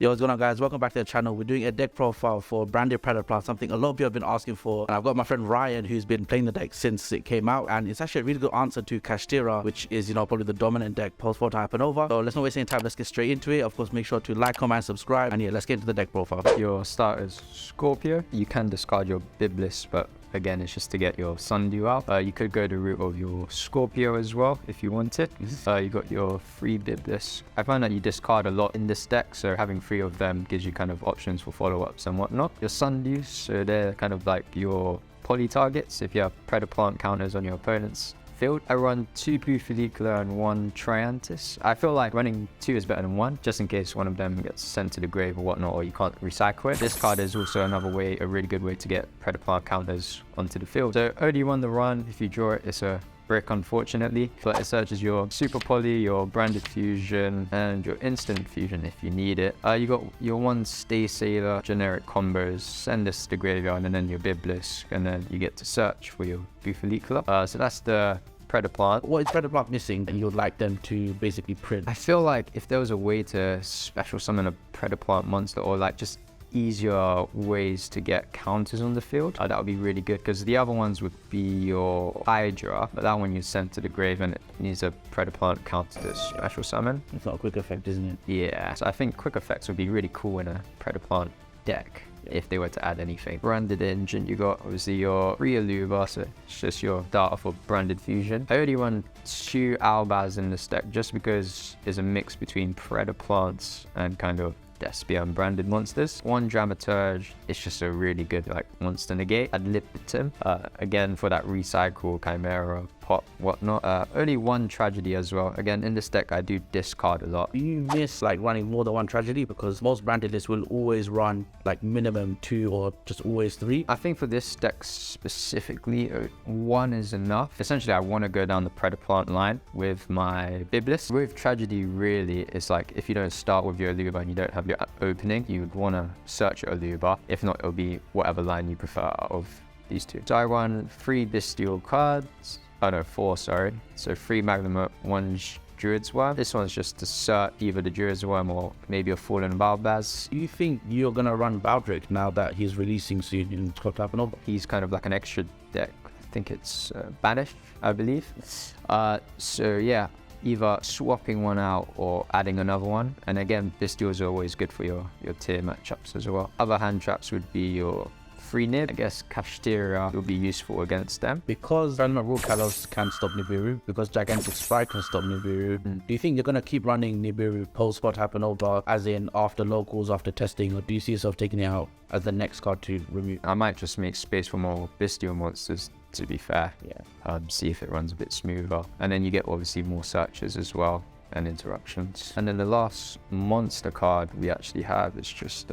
Yo, what's going on, guys? Welcome back to the channel. We're doing a deck profile for branded Predaplant, something a lot of you have been asking for. And I've got my friend Ryan, who's been playing the deck since it came out, and it's actually a really good answer to Kashtira, which is, probably the dominant deck post Photon Hypernova. So let's not waste any time. Let's get straight into it. Of course, make sure to like, comment, subscribe, and yeah, let's get into the deck profile. Your start is Scorpio. You can discard your Biblis, but again, it's just to get your Sundew out. You could go the route of your Scorpio as well if you wanted. You got your 3 Biblis. I find that you discard a lot in this deck, so having 3 of them gives you kind of options for follow-ups and whatnot. Your Sundews, so they're kind of like your poly targets if you have Predaplant counters on your opponent's field. I run 2 Blue Follicular and 1 Triantis. I feel like running 2 is better than 1, just in case one of them gets sent to the grave or whatnot, or you can't recycle it. This card is also another way, a really good way to get Predaplant counters onto the field. So early on the run, if you draw it, it's a brick, unfortunately, but it searches your Super Poly, your Branded Fusion, and your Instant Fusion if you need it. You got your 1 Stay Sailor, generic combos, send this to the graveyard, and then your Biblis, and then you get to search for your Blue Follicular. So that's the Predaplant. What is Predaplant missing and you'd like them to basically print? I feel like if there was a way to special summon a Predaplant monster, or like just easier ways to get counters on the field, that would be really good, because the other ones would be your Hydra, but that one you send to the grave and it needs a Predaplant counter to special summon. It's not a quick effect, isn't it? Yeah, so I think quick effects would be really cool in a Predaplant deck. If they were to add anything. Branded Engine, you got obviously your 3 Aluva, so it's just your data for Branded Fusion. I only run 2 Albaz in this deck just because it's a mix between Predaplants and kind of Despian branded monsters. 1 Dramaturge, it's just a really good like monster negate. Ad libitum, again for that recycle Chimera pop whatnot. Only 1 Tragedy as well. Again, in this deck I do discard a lot. Do you miss like running more than 1 Tragedy? Because most branded lists will always run like minimum 2 or just always 3. I think for this deck specifically, 1 is enough. Essentially, I want to go down the Predaplant line with my Biblis. With Tragedy, really, it's like if you don't start with your Aluba and you don't have your opening, you would want to search your Aluba. If not, it'll be whatever line you prefer out of these 2. So I run 3 Bystial cards. Oh no, 4, sorry. So 3 Magnum, 1 Druid's Worm. This one's just to search either the Druid's Worm or maybe a Fallen Balbaz. Do you think you're going to run Baldrake now that he's releasing soon in Photon Hypernova? He's kind of like an extra deck. I think it's Banished, I believe. So yeah, either swapping one out or adding another one. And again, Bystials are always good for your tier matchups as well. Other hand traps would be your 3 Nib. I guess Kashtira will be useful against them. Because Random Rule Kalos can stop Nibiru, because Gigantic Sprite can stop Nibiru, do you think you're going to keep running Nibiru post Photon Hypernova, as in after locals, after testing, or do you see yourself taking it out as the next card to remove? I might just make space for more Bystial monsters, to be fair. Yeah. See if it runs a bit smoother. And then you get obviously more searches as well and interruptions. And then the last monster card we actually have is just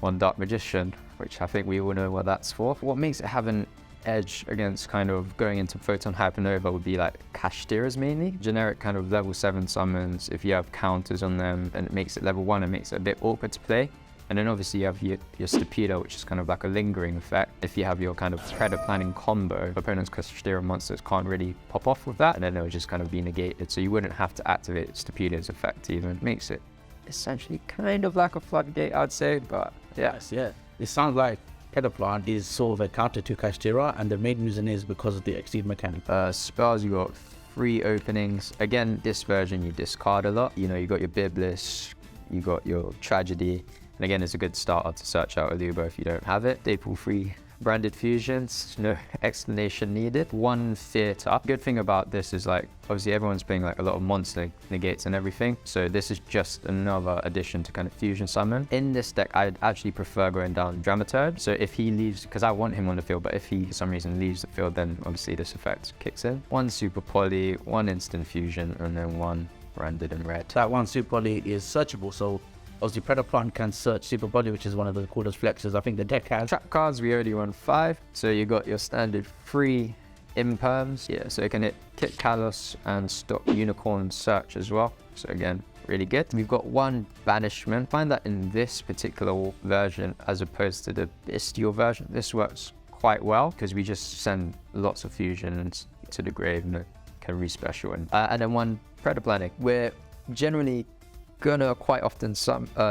1 Dark Magician, which I think we all know what that's for. What makes it have an edge against kind of going into Photon Hypernova would be like Kashtiras mainly. Generic kind of level 7 summons, if you have counters on them and it makes it level 1, it makes it a bit awkward to play. And then obviously you have your Stupida, which is kind of like a lingering effect. If you have your kind of Predaplanning combo, opponent's Kashtira monsters can't really pop off with that, and then it would just kind of be negated. So you wouldn't have to activate Stupida's effect even. It makes it essentially kind of like a floodgate, I'd say, but yeah. Yes, yeah. It sounds like Predaplant is sort of a counter to Kashtira, and the main reason is because of the Exceed mechanic. Spells, you got 3 openings. Again, this version you discard a lot. You got your Biblis, you got your Tragedy, and again, it's a good starter to search out Aluba if you don't have it. Staple 3 Branded Fusions, no explanation needed. 1 Theater. Good thing about this is like, obviously everyone's playing like a lot of monster negates and everything, so this is just another addition to kind of fusion summon. In this deck, I'd actually prefer going down Dramaturge. So if he leaves, because I want him on the field, but if he for some reason leaves the field, then obviously this effect kicks in. 1 Super Poly, 1 Instant Fusion, and then 1 Branded in red. That 1 Super Poly is searchable, so obviously Predaplant can search Super Poly, which is one of the coolest flexes I think the deck has. Trap cards, we already run 5. So you got your standard 3 Imperms. Yeah, so it can hit Kick Kalos and stop Unicorn Search as well. So again, really good. We've got 1 Banishment. I find that in this particular version, as opposed to the Bystial version, this works quite well because we just send lots of fusions to the grave and it can respecial. And then 1 Predaplanning. We're generally gonna quite often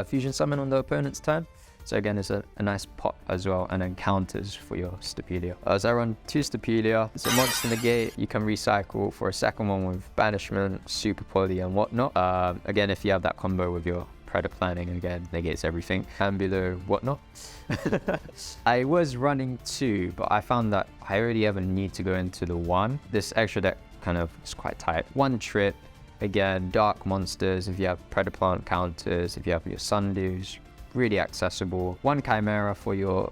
fusion summon on the opponent's turn. So again, it's a nice pop as well, and then counters for your Stapelia. As I run 2 Stapelia, it's a monster negate. You can recycle for a second one with Banishment, Super Poly, and whatnot. Again, if you have that combo with your Predaplanning, again, negates everything. Ambular, whatnot. I was running 2, but I found that I already ever need to go into the 1. This extra deck kind of is quite tight. 1 trip, again, dark monsters. If you have Predaplant counters, if you have your Sundews, really accessible. 1 Chimera for your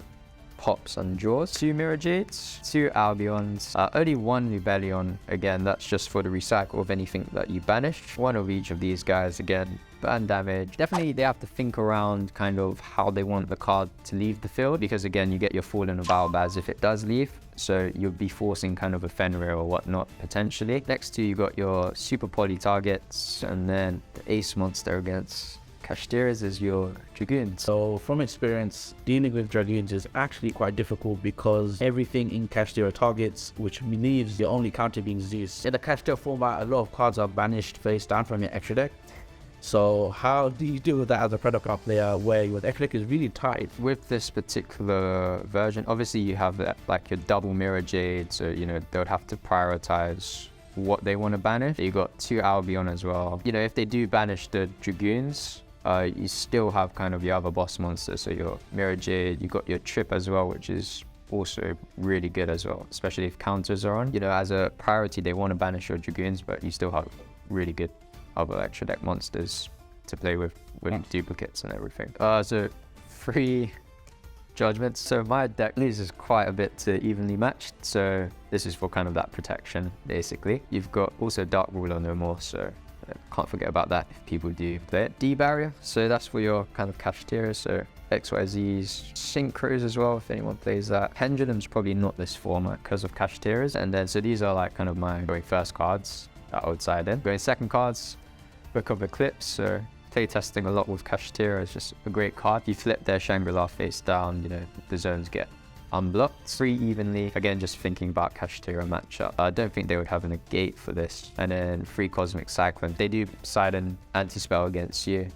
pops and draws. 2 Mirror Jades, 2 Albions, only 1 Rebellion. Again, that's just for the recycle of anything that you banish. 1 of each of these guys, again, burn damage. Definitely they have to think around kind of how they want the card to leave the field, because again, you get your Fallen of Albaz if it does leave. So you'll be forcing kind of a Fenrir or whatnot potentially. Next to you got your Super Poly targets, and then the Ace monster against Kashtira's is your Dragoons. So from experience, dealing with Dragoons is actually quite difficult because everything in Kashtira targets, which leaves the only counter being Zeus. In the Kashtira format, a lot of cards are banished face down from your extra deck. So how do you deal with that as a Predaplant player where your extra deck is really tight? With this particular version, obviously you have that, like your double Mirror Jade, so you know they would have to prioritize what they want to banish. You got 2 Albion as well. You know, if they do banish the Dragoons, you still have kind of your other boss monsters, so your Mirror Jade, you got your Trip as well, which is also really good as well, especially if counters are on. You know, as a priority, they want to banish your Dragoons, but you still have really good other extra deck monsters to play with duplicates and everything. So 3 Judgments. So my deck loses quite a bit to evenly matched, so this is for kind of that protection, basically. You've got also Dark Ruler no more, so can't forget about that if people do play it. D-Barrier, so that's for your kind of Kashtira, so XYZs, Synchros as well, if anyone plays that. Pendulum's probably not this format because of Kashtiras, and then so these are like kind of my going first cards that I would side in. Going second cards, Book of Eclipse, so playtesting a lot with Kashtira is just a great card. You flip their Shangri-La face down, you know, the zones get unblocked. 3 evenly, again just thinking about Kashtira matchup. I don't think they would have a negate for this. And then 3 Cosmic Cyclone. They do side an anti-spell against you.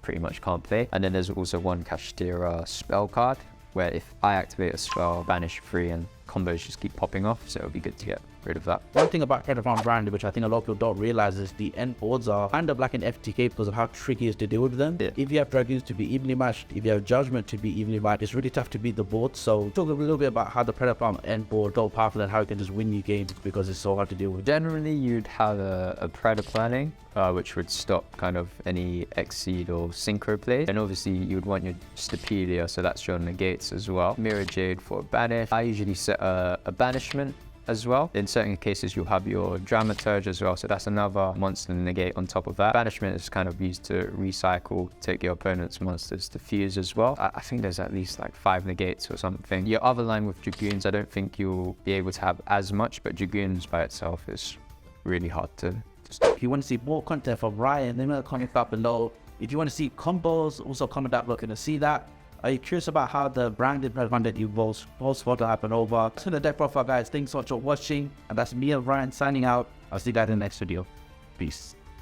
Pretty much can't play. And then there's also 1 Kashtira spell card, where if I activate a spell, banish 3 and combos just keep popping off, so it would be good to get rid of that. One thing about Predaplant brand, which I think a lot of people don't realize, is the end boards are kind of like an FTK because of how tricky it is to deal with them. Yeah. If you have Dragoons to be evenly matched, if you have Judgment to be evenly matched, it's really tough to beat the board. So talk a little bit about how the Predaplant end board is so powerful and how you can just win you games because it's so hard to deal with. Generally, you'd have a Predaplanning, which would stop kind of any Exceed or Synchro play. And obviously, you'd want your Stapelia, so that's your negates as well. Mirror Jade for banish. I usually set a Banishment as well. In certain cases, you'll have your Dramaturge as well, so that's another monster negate on top of that. Banishment is kind of used to recycle, take your opponent's monsters to fuse as well. I think there's at least like 5 negates or something. Your other line with Dragoons, I don't think you'll be able to have as much, but Dragoons by itself is really hard to stop. If you want to see more content from Ryan, leave a comment down below. If you want to see combos, also comment down below to see that. Are you curious about how the branded Predaplant deck evolves post Photon Hypernova? That's the deck profile, guys. Thanks so much for watching. And that's me and Ryan signing out. I'll see you guys in the next video. Peace.